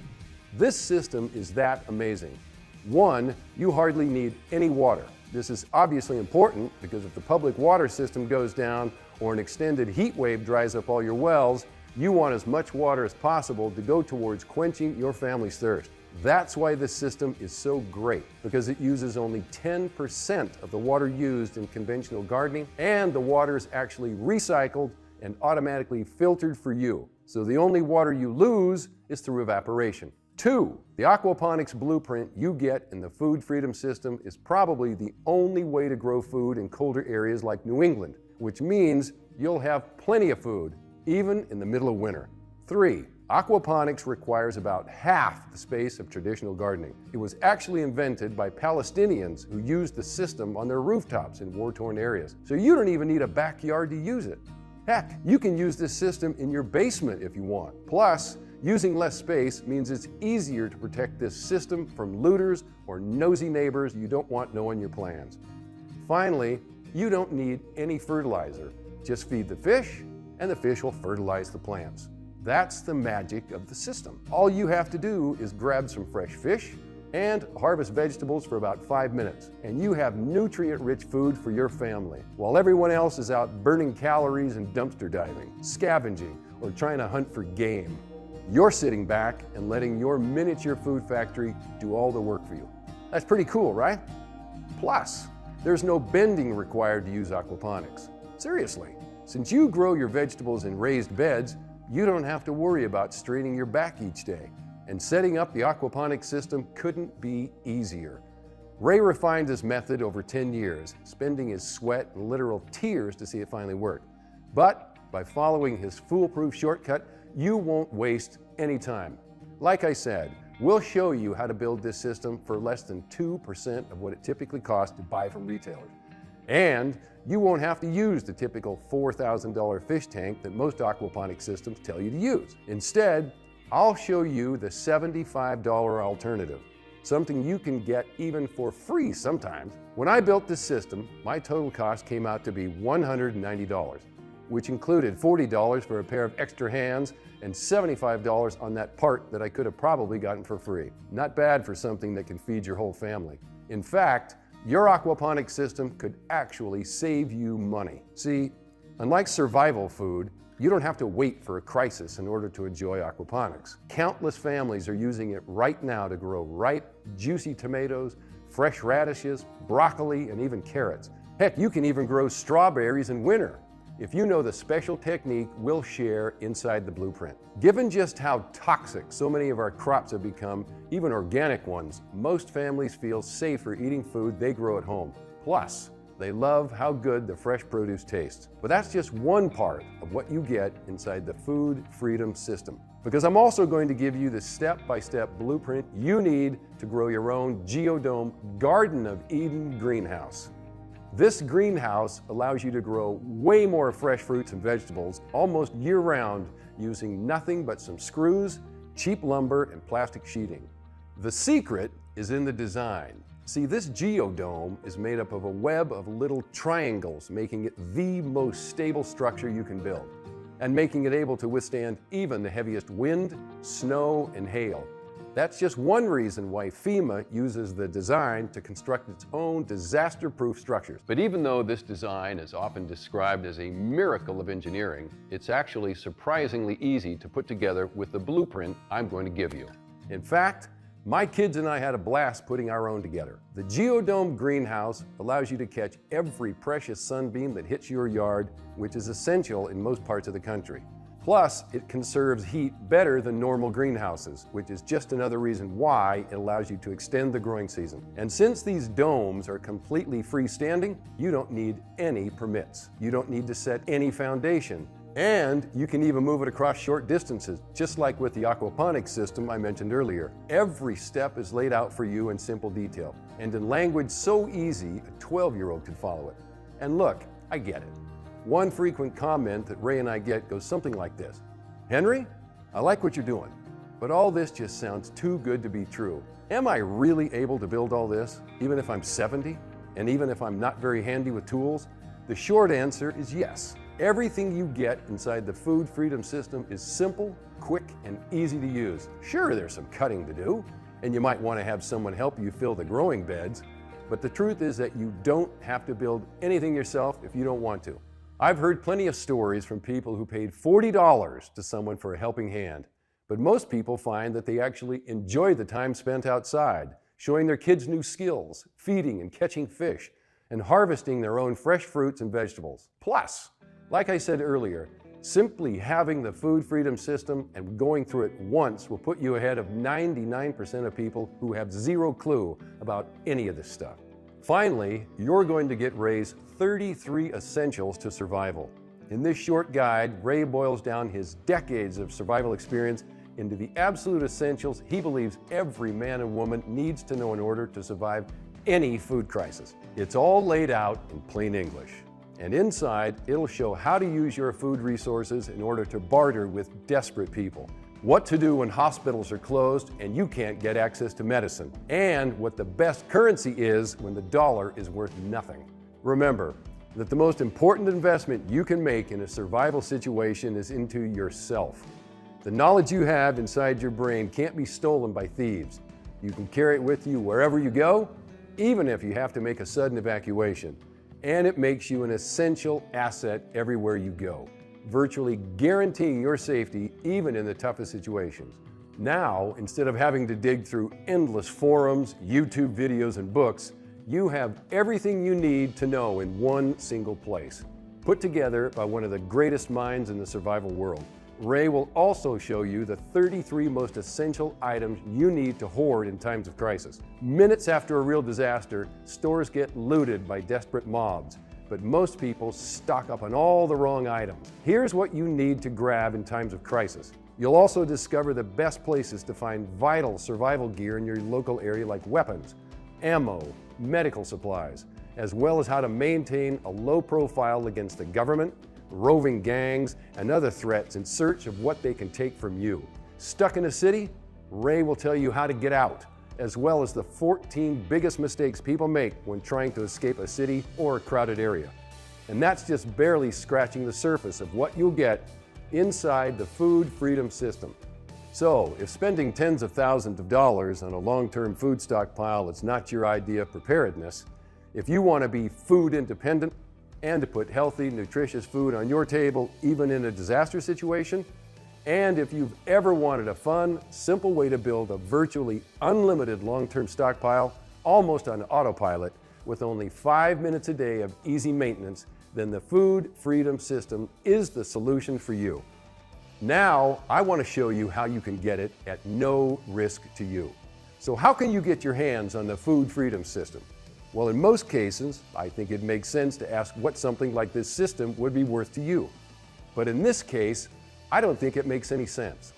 This system is that amazing. One, you hardly need any water. This is obviously important because if the public water system goes down or an extended heat wave dries up all your wells, you want as much water as possible to go towards quenching your family's thirst. That's why this system is so great, because it uses only 10% of the water used in conventional gardening, and the water is actually recycled and automatically filtered for you. So the only water you lose is through evaporation. 2, the aquaponics blueprint you get in the Food Freedom System is probably the only way to grow food in colder areas like New England, which means you'll have plenty of food, even in the middle of winter. 3, aquaponics requires about half the space of traditional gardening. It was actually invented by Palestinians who used the system on their rooftops in war-torn areas. So you don't even need a backyard to use it. Heck, you can use this system in your basement if you want. Plus, using less space means it's easier to protect this system from looters or nosy neighbors you don't want knowing your plans. Finally, you don't need any fertilizer. Just feed the fish, and the fish will fertilize the plants. That's the magic of the system. All you have to do is grab some fresh fish and harvest vegetables for about 5 minutes, and you have nutrient-rich food for your family, while everyone else is out burning calories and dumpster diving, scavenging, or trying to hunt for game. You're sitting back and letting your miniature food factory do all the work for you. That's pretty cool, right? Plus, there's no bending required to use aquaponics. Seriously, since you grow your vegetables in raised beds, you don't have to worry about straining your back each day. And setting up the aquaponics system couldn't be easier. Ray refined his method over 10 years, spending his sweat and literal tears to see it finally work. But by following his foolproof shortcut, you won't waste any time. Like I said, we'll show you how to build this system for less than 2% of what it typically costs to buy from retailers. And you won't have to use the typical $4,000 fish tank that most aquaponics systems tell you to use. Instead, I'll show you the $75 alternative, something you can get even for free sometimes. When I built this system, my total cost came out to be $190, which included $40 for a pair of extra hands and $75 on that part that I could have probably gotten for free. Not bad for something that can feed your whole family. In fact, your aquaponics system could actually save you money. See, unlike survival food, you don't have to wait for a crisis in order to enjoy aquaponics. Countless families are using it right now to grow ripe, juicy tomatoes, fresh radishes, broccoli, and even carrots. Heck, you can even grow strawberries in winter if you know the special technique we'll share inside the blueprint. Given just how toxic so many of our crops have become, even organic ones, most families feel safer eating food they grow at home. Plus, they love how good the fresh produce tastes. But that's just one part of what you get inside the Food Freedom System. Because I'm also going to give you the step-by-step blueprint you need to grow your own Geodome Garden of Eden greenhouse. This greenhouse allows you to grow way more fresh fruits and vegetables almost year-round using nothing but some screws, cheap lumber, and plastic sheeting. The secret is in the design. See, this geodome is made up of a web of little triangles, making it the most stable structure you can build, and making it able to withstand even the heaviest wind, snow, and hail. That's just one reason why FEMA uses the design to construct its own disaster-proof structures. But even though this design is often described as a miracle of engineering, it's actually surprisingly easy to put together with the blueprint I'm going to give you. In fact, my kids and I had a blast putting our own together. The Geodome greenhouse allows you to catch every precious sunbeam that hits your yard, which is essential in most parts of the country. Plus, it conserves heat better than normal greenhouses, which is just another reason why it allows you to extend the growing season. And since these domes are completely freestanding, you don't need any permits. You don't need to set any foundation. And you can even move it across short distances, just like with the aquaponics system I mentioned earlier. Every step is laid out for you in simple detail, and in language so easy a 12-year-old could follow it. And look, I get it. One frequent comment that Ray and I get goes something like this: Henry, I like what you're doing, but all this just sounds too good to be true. Am I really able to build all this, even if I'm 70, and even if I'm not very handy with tools? The short answer is yes. Everything you get inside the Food Freedom System is simple, quick, and easy to use. Sure, there's some cutting to do, and you might want to have someone help you fill the growing beds, but the truth is that you don't have to build anything yourself if you don't want to. I've heard plenty of stories from people who paid $40 to someone for a helping hand, but most people find that they actually enjoy the time spent outside, showing their kids new skills, feeding and catching fish, and harvesting their own fresh fruits and vegetables. Plus, like I said earlier, simply having the Food Freedom System and going through it once will put you ahead of 99% of people who have zero clue about any of this stuff. Finally, you're going to get Ray's 33 Essentials to Survival. In this short guide, Ray boils down his decades of survival experience into the absolute essentials he believes every man and woman needs to know in order to survive any food crisis. It's all laid out in plain English. And inside, it'll show how to use your food resources in order to barter with desperate people, what to do when hospitals are closed and you can't get access to medicine, and what the best currency is when the dollar is worth nothing. Remember that the most important investment you can make in a survival situation is into yourself. The knowledge you have inside your brain can't be stolen by thieves. You can carry it with you wherever you go, even if you have to make a sudden evacuation. And it makes you an essential asset everywhere you go, virtually guaranteeing your safety even in the toughest situations. Now, instead of having to dig through endless forums, YouTube videos, and books, you have everything you need to know in one single place, put together by one of the greatest minds in the survival world. Ray will also show you the 33 most essential items you need to hoard in times of crisis. Minutes after a real disaster, stores get looted by desperate mobs, but most people stock up on all the wrong items. Here's what you need to grab in times of crisis. You'll also discover the best places to find vital survival gear in your local area, like weapons, ammo, medical supplies, as well as how to maintain a low profile against the government, roving gangs, and other threats in search of what they can take from you. Stuck in a city? Ray will tell you how to get out, as well as the 14 biggest mistakes people make when trying to escape a city or a crowded area. And that's just barely scratching the surface of what you'll get inside the food freedom system. So, if spending tens of thousands of dollars on a long-term food stockpile is not your idea of preparedness, if you want to be food independent and to put healthy, nutritious food on your table even in a disaster situation, and if you've ever wanted a fun, simple way to build a virtually unlimited long-term stockpile almost on autopilot with only 5 minutes a day of easy maintenance, then the food freedom system is the solution for you. Now, I want to show you how you can get it at no risk to you. So how can you get your hands on the food freedom system? Well, in most cases, I think it makes sense to ask what something like this system would be worth to you. But in this case, I don't think it makes any sense.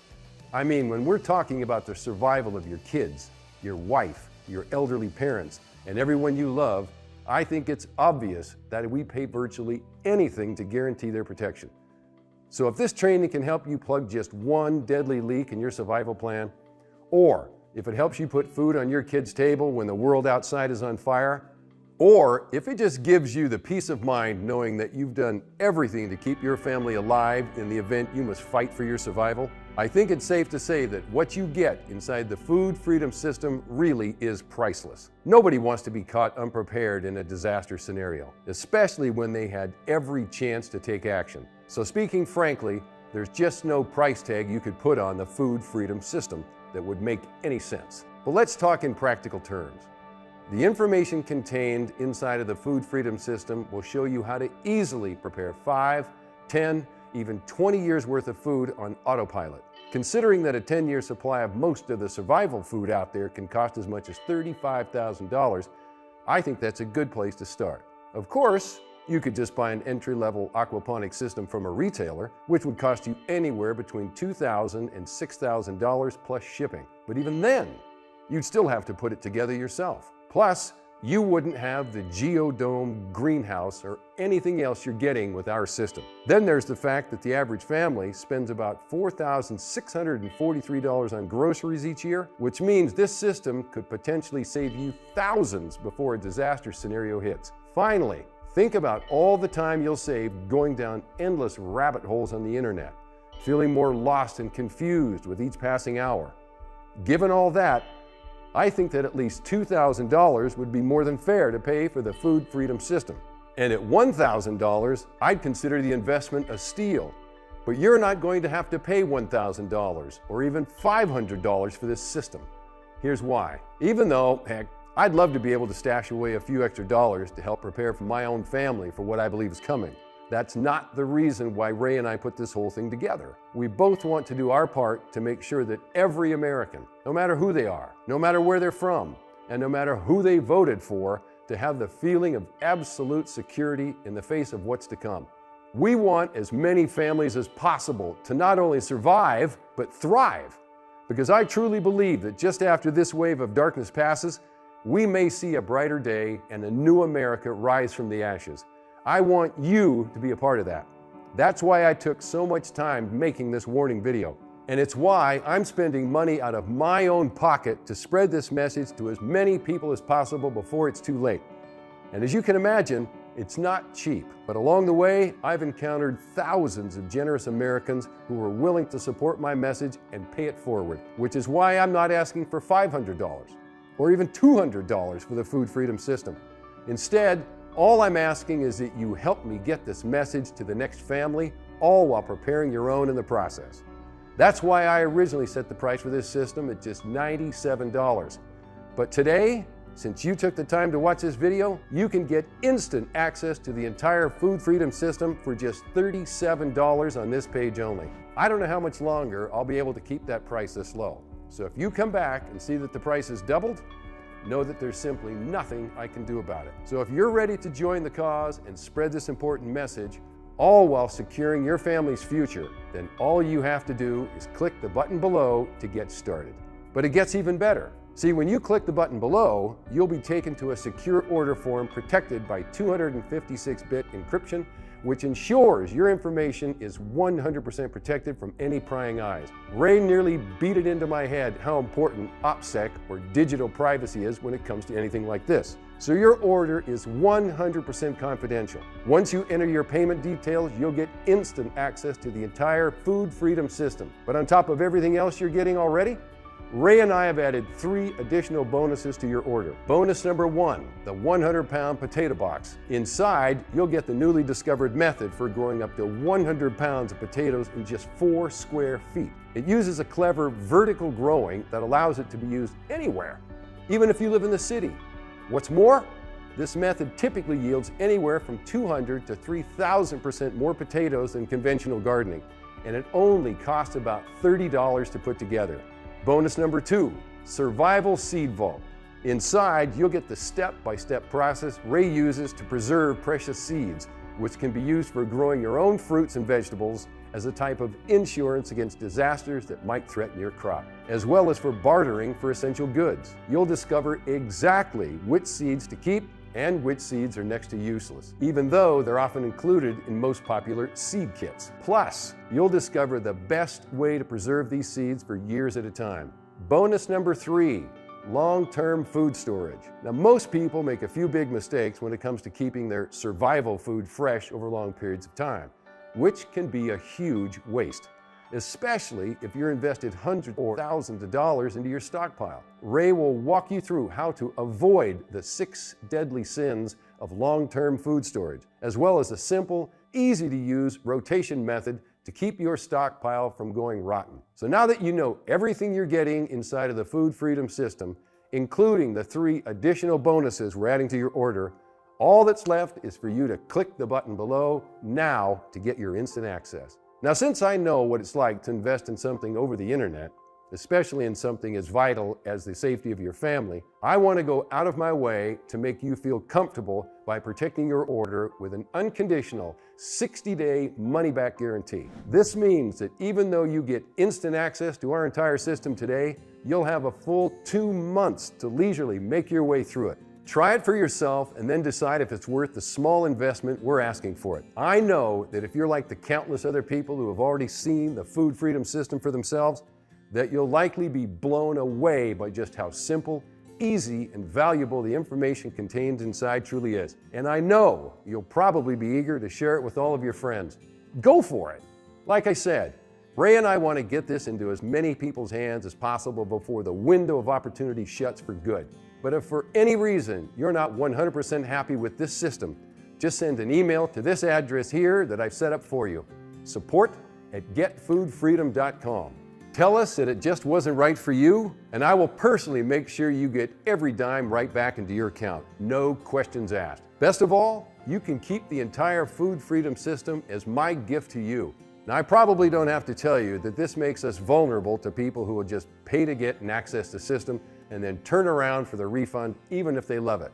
I mean, when we're talking about the survival of your kids, your wife, your elderly parents, and everyone you love, I think it's obvious that we pay virtually anything to guarantee their protection. So if this training can help you plug just one deadly leak in your survival plan, or if it helps you put food on your kid's table when the world outside is on fire, or if it just gives you the peace of mind knowing that you've done everything to keep your family alive in the event you must fight for your survival, I think it's safe to say that what you get inside the food freedom system really is priceless. Nobody wants to be caught unprepared in a disaster scenario, especially when they had every chance to take action. So speaking frankly, there's just no price tag you could put on the food freedom system that would make any sense. But let's talk in practical terms. The information contained inside of the food freedom system will show you how to easily prepare 5, 10, even 20 years worth of food on autopilot. Considering that a 10-year supply of most of the survival food out there can cost as much as $35,000, I think that's a good place to start. Of course, you could just buy an entry-level aquaponics system from a retailer, which would cost you anywhere between $2,000 and $6,000 plus shipping. But even then, you'd still have to put it together yourself. Plus, you wouldn't have the geodome greenhouse or anything else you're getting with our system. Then there's the fact that the average family spends about $4,643 on groceries each year, which means this system could potentially save you thousands before a disaster scenario hits. Finally, think about all the time you'll save going down endless rabbit holes on the internet, feeling more lost and confused with each passing hour. Given all that, I think that at least $2,000 would be more than fair to pay for the food freedom system. And at $1,000, I'd consider the investment a steal. But you're not going to have to pay $1,000 or even $500 for this system. Here's why. Even though, heck, I'd love to be able to stash away a few extra dollars to help prepare for my own family for what I believe is coming, that's not the reason why Ray and I put this whole thing together. We both want to do our part to make sure that every American, no matter who they are, no matter where they're from, and no matter who they voted for, to have the feeling of absolute security in the face of what's to come. We want as many families as possible to not only survive, but thrive. Because I truly believe that just after this wave of darkness passes, we may see a brighter day and a new America rise from the ashes. I want you to be a part of that. That's why I took so much time making this warning video. And it's why I'm spending money out of my own pocket to spread this message to as many people as possible before it's too late. And as you can imagine, it's not cheap. But along the way, I've encountered thousands of generous Americans who are willing to support my message and pay it forward, which is why I'm not asking for $500 or even $200 for the food freedom system. Instead, all I'm asking is that you help me get this message to the next family, all while preparing your own in the process. That's why I originally set the price for this system at just $97. But today, since you took the time to watch this video, you can get instant access to the entire Food Freedom system for just $37 on this page only. I don't know how much longer I'll be able to keep that price this low. So if you come back and see that the price has doubled, know that there's simply nothing I can do about it. So if you're ready to join the cause and spread this important message, all while securing your family's future, then all you have to do is click the button below to get started. But it gets even better. See, when you click the button below, you'll be taken to a secure order form protected by 256-bit encryption, which ensures your information is 100% protected from any prying eyes. Ray nearly beat it into my head how important OPSEC, or digital privacy, is when it comes to anything like this. So your order is 100% confidential. Once you enter your payment details, you'll get instant access to the entire Food Freedom system. But on top of everything else you're getting already, Ray and I have added 3 additional bonuses to your order. Bonus number 1, the 100-pound potato box. Inside, you'll get the newly discovered method for growing up to 100 pounds of potatoes in just 4 square feet. It uses a clever vertical growing that allows it to be used anywhere, even if you live in the city. What's more, this method typically yields anywhere from 200 to 3,000% more potatoes than conventional gardening, and it only costs about $30 to put together. Bonus number 2, Survival Seed Vault. Inside, you'll get the step-by-step process Ray uses to preserve precious seeds, which can be used for growing your own fruits and vegetables as a type of insurance against disasters that might threaten your crop, as well as for bartering for essential goods. You'll discover exactly which seeds to keep and which seeds are next to useless, even though they're often included in most popular seed kits. Plus, you'll discover the best way to preserve these seeds for years at a time. Bonus number 3, long-term food storage. Now, most people make a few big mistakes when it comes to keeping their survival food fresh over long periods of time, which can be a huge waste, especially if you're invested hundreds or thousands of dollars into your stockpile. Ray will walk you through how to avoid the 6 deadly sins of long-term food storage, as well as a simple, easy-to-use rotation method to keep your stockpile from going rotten. So now that you know everything you're getting inside of the Food Freedom system, including the 3 additional bonuses we're adding to your order, all that's left is for you to click the button below now to get your instant access. Now, since I know what it's like to invest in something over the internet, especially in something as vital as the safety of your family, I want to go out of my way to make you feel comfortable by protecting your order with an unconditional 60-day money-back guarantee. This means that even though you get instant access to our entire system today, you'll have a full 2 months to leisurely make your way through it. Try it for yourself and then decide if it's worth the small investment we're asking for it. I know that if you're like the countless other people who have already seen the Food Freedom system for themselves, that you'll likely be blown away by just how simple, easy, and valuable the information contained inside truly is. And I know you'll probably be eager to share it with all of your friends. Go for it. Like I said, Ray and I want to get this into as many people's hands as possible before the window of opportunity shuts for good. But if for any reason you're not 100% happy with this system, just send an email to this address here that I've set up for you, support@getfoodfreedom.com. Tell us that it just wasn't right for you, and I will personally make sure you get every dime right back into your account. No questions asked. Best of all, you can keep the entire Food Freedom system as my gift to you. Now, I probably don't have to tell you that this makes us vulnerable to people who will just pay to get and access the system and then turn around for the refund even if they love it.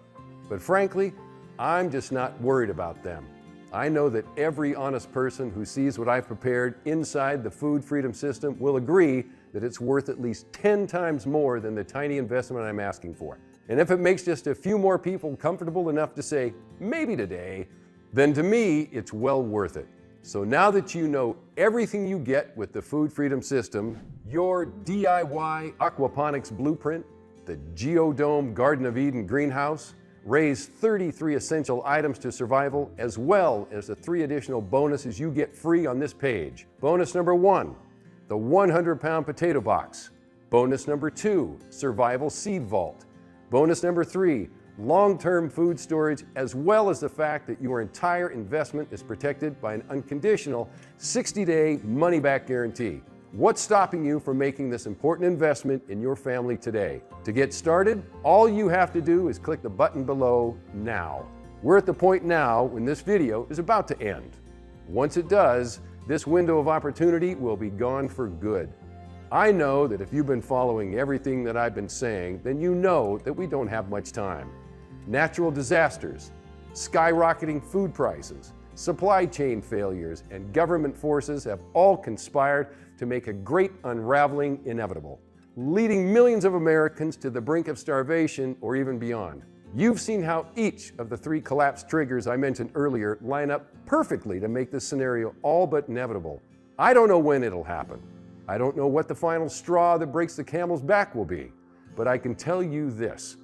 But frankly, I'm just not worried about them. I know that every honest person who sees what I've prepared inside the Food Freedom system will agree that it's worth at least 10 times more than the tiny investment I'm asking for. And if it makes just a few more people comfortable enough to say, maybe today, then to me, it's well worth it. So now that you know everything you get with the Food Freedom system, your DIY aquaponics blueprint, the Geodome Garden of Eden greenhouse, Ray's 33 essential items to survival, as well as the 3 additional bonuses you get free on this page. Bonus number 1, the 100-pound potato box. Bonus number 2, Survival Seed Vault. Bonus number 3, long-term food storage, as well as the fact that your entire investment is protected by an unconditional 60-day money-back guarantee. What's stopping you from making this important investment in your family today? To get started, all you have to do is click the button below now. We're at the point now when this video is about to end. Once it does, this window of opportunity will be gone for good. I know that if you've been following everything that I've been saying, then you know that we don't have much time. Natural disasters, skyrocketing food prices, supply chain failures, and government forces have all conspired to make a great unraveling inevitable, leading millions of Americans to the brink of starvation or even beyond. You've seen how each of the three collapse triggers I mentioned earlier line up perfectly to make this scenario all but inevitable. I don't know when it'll happen. I don't know what the final straw that breaks the camel's back will be, but I can tell you this: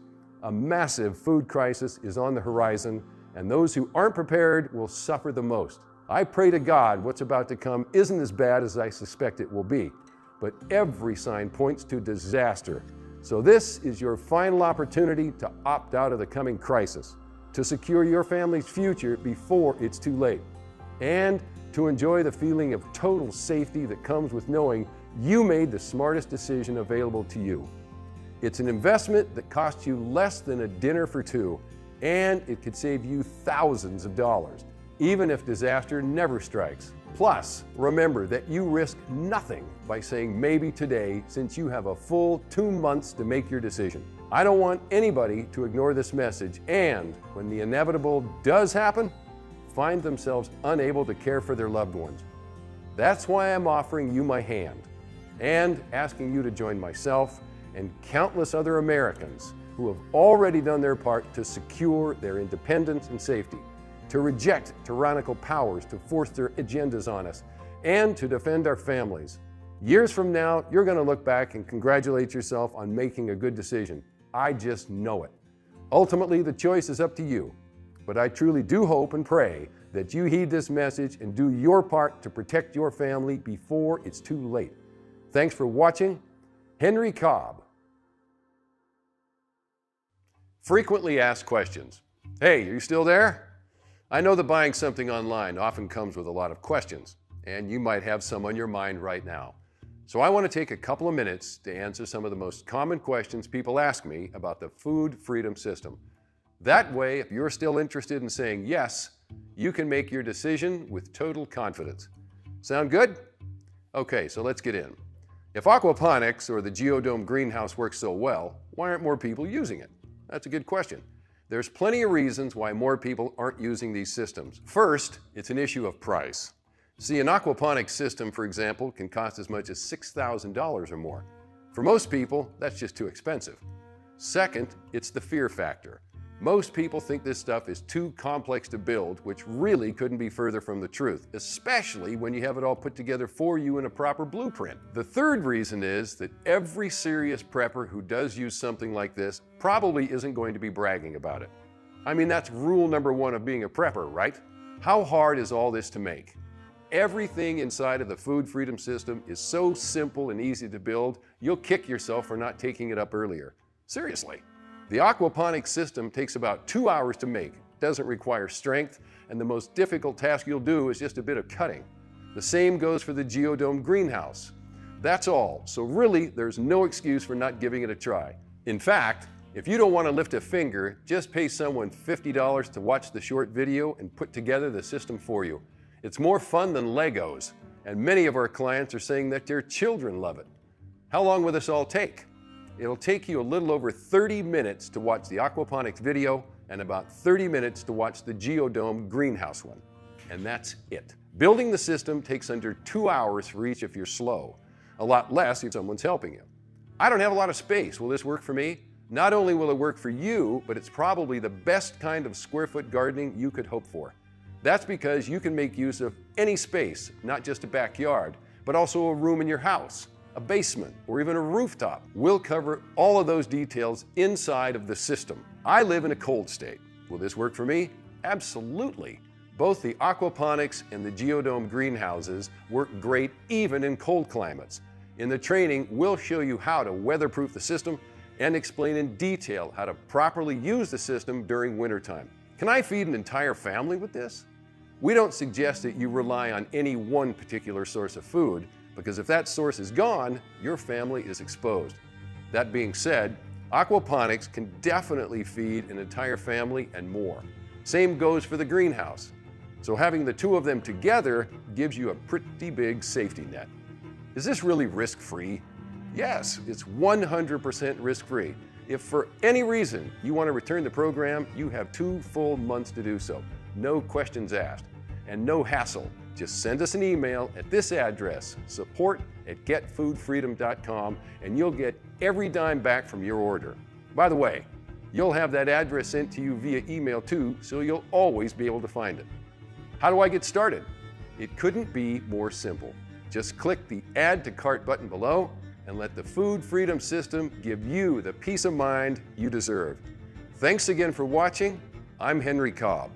a massive food crisis is on the horizon, and those who aren't prepared will suffer the most. I pray to God what's about to come isn't as bad as I suspect it will be, but every sign points to disaster. So this is your final opportunity to opt out of the coming crisis, to secure your family's future before it's too late, and to enjoy the feeling of total safety that comes with knowing you made the smartest decision available to you. It's an investment that costs you less than a dinner for two, and it could save you thousands of dollars, even if disaster never strikes. Plus, remember that you risk nothing by saying maybe today, since you have a full 2 months to make your decision. I don't want anybody to ignore this message and, when the inevitable does happen, find themselves unable to care for their loved ones. That's why I'm offering you my hand and asking you to join myself and countless other Americans who have already done their part to secure their independence and safety, to reject tyrannical powers to force their agendas on us, and to defend our families. Years from now, you're going to look back and congratulate yourself on making a good decision. I just know it. Ultimately, the choice is up to you, but I truly do hope and pray that you heed this message and do your part to protect your family before it's too late. Thanks for watching. Henry Cobb. Frequently asked questions. Hey, are you still there? I know that buying something online often comes with a lot of questions, and you might have some on your mind right now. So I want to take a couple of minutes to answer some of the most common questions people ask me about the food freedom system. That way, if you're still interested in saying yes, you can make your decision with total confidence. Sound good? Okay, so let's get in. If aquaponics or the geodome greenhouse works so well, why aren't more people using it? That's a good question. There's plenty of reasons why more people aren't using these systems. First, it's an issue of price. See, an aquaponics system, for example, can cost as much as $6,000 or more. For most people, that's just too expensive. Second, it's the fear factor. Most people think this stuff is too complex to build, which really couldn't be further from the truth, especially when you have it all put together for you in a proper blueprint. The third reason is that every serious prepper who does use something like this probably isn't going to be bragging about it. I mean, that's rule number one of being a prepper, right? How hard is all this to make? Everything inside of the food freedom system is so simple and easy to build, you'll kick yourself for not taking it up earlier. Seriously. The aquaponics system takes about 2 hours to make, doesn't require strength, and the most difficult task you'll do is just a bit of cutting. The same goes for the geodome greenhouse. That's all, so really there's no excuse for not giving it a try. In fact, if you don't want to lift a finger, just pay someone $50 to watch the short video and put together the system for you. It's more fun than Legos, and many of our clients are saying that their children love it. How long will this all take? It'll take you a little over 30 minutes to watch the aquaponics video and about 30 minutes to watch the geodome greenhouse one. And that's it. Building the system takes under 2 hours for each if you're slow. A lot less if someone's helping you. I don't have a lot of space. Will this work for me? Not only will it work for you, but it's probably the best kind of square foot gardening you could hope for. That's because you can make use of any space, not just a backyard, but also a room in your house, a basement, or even a rooftop. We'll cover all of those details inside of the system. I live in a cold state. Will this work for me? Absolutely. Both the aquaponics and the geodome greenhouses work great even in cold climates. In the training, we'll show you how to weatherproof the system and explain in detail how to properly use the system during wintertime. Can I feed an entire family with this? We don't suggest that you rely on any one particular source of food, because if that source is gone, your family is exposed. That being said, aquaponics can definitely feed an entire family and more. Same goes for the greenhouse. So having the two of them together gives you a pretty big safety net. Is this really risk-free? Yes, it's 100% risk-free. If for any reason you want to return the program, you have 2 full months to do so. No questions asked and no hassle. Just send us an email at this address, support@getfoodfreedom.com, and you'll get every dime back from your order. By the way, you'll have that address sent to you via email too, so you'll always be able to find it. How do I get started? It couldn't be more simple. Just click the Add to Cart button below and let the Food Freedom System give you the peace of mind you deserve. Thanks again for watching. I'm Henry Cobb.